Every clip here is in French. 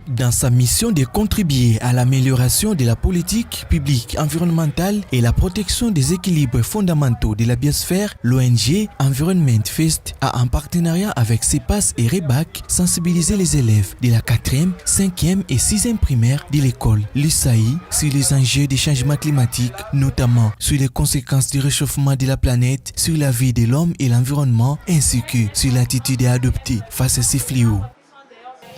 Dans sa mission de contribuer à l'amélioration de la politique publique environnementale et la protection des équilibres fondamentaux de la biosphère, l'ONG Environment Fest a en partenariat avec CEPAS et REBAC sensibilisé les élèves de la 4e, 5e et 6e primaire de l'école l'USAI sur les enjeux des changements climatiques, notamment sur les conséquences du réchauffement de la planète, sur la vie de l'homme et l'environnement, ainsi que sur l'attitude à adopter face à ces fléaux.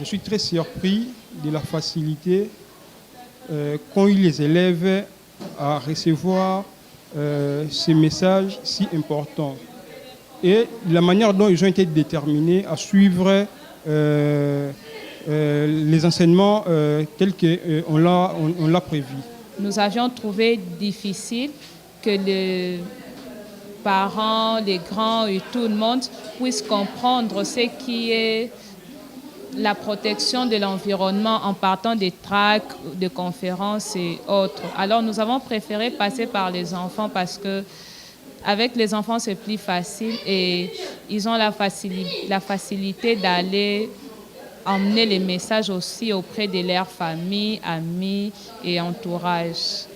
Je suis très surpris de la facilité qu'ont eu les élèves à recevoir ces messages si importants et la manière dont ils ont été déterminés à suivre les enseignements tels qu'on l'a prévu. Nous avions trouvé difficile que les parents, les grands et tout le monde puissent comprendre ce qui est la protection de l'environnement en partant des tracts, de conférences et autres. Alors nous avons préféré passer par les enfants parce que avec les enfants c'est plus facile et ils ont la facilité d'aller emmener les messages aussi auprès de leur famille, amis et entourage.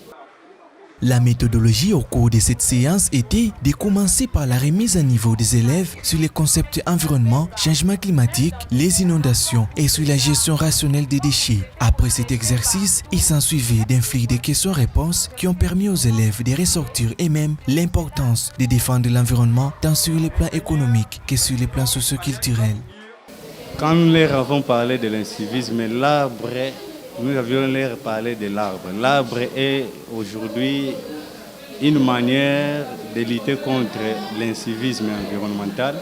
La méthodologie au cours de cette séance était de commencer par la remise à niveau des élèves sur les concepts environnement, changement climatique, les inondations et sur la gestion rationnelle des déchets. Après cet exercice, il s'ensuivait d'un flux de questions-réponses qui ont permis aux élèves de ressortir eux-mêmes l'importance de défendre l'environnement tant sur le plan économique que sur le plan socio-culturel. Quand nous leur avons parlé de l'incivisme, nous avions leur parlé de l'arbre. L'arbre est aujourd'hui une manière de lutter contre l'incivisme environnemental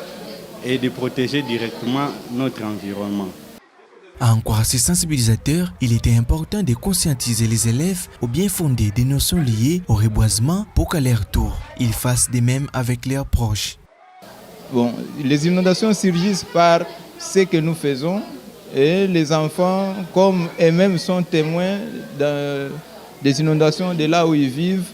et de protéger directement notre environnement. À en croire ces sensibilisateurs, il était important de conscientiser les élèves au bien fondé des notions liées au reboisement pour qu'à leur tour, ils fassent de même avec leurs proches. Bon, les inondations surgissent par ce que nous faisons. Et les enfants, comme eux-mêmes sont témoins des inondations de là où ils vivent,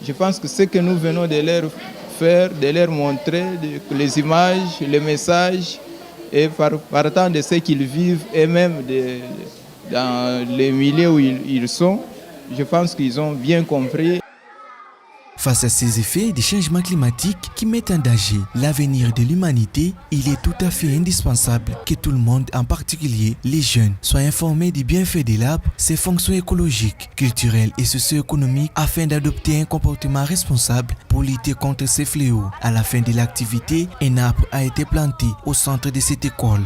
je pense que ce que nous venons de leur faire, de leur montrer les images, les messages, et partant de ce qu'ils vivent eux-mêmes dans les milieux où ils sont, je pense qu'ils ont bien compris. Face à ces effets des changements climatiques qui mettent en danger l'avenir de l'humanité, il est tout à fait indispensable que tout le monde, en particulier les jeunes, soient informés du bienfait de l'arbre, ses fonctions écologiques, culturelles et socio-économiques afin d'adopter un comportement responsable pour lutter contre ces fléaux. À la fin de l'activité, un arbre a été planté au centre de cette école.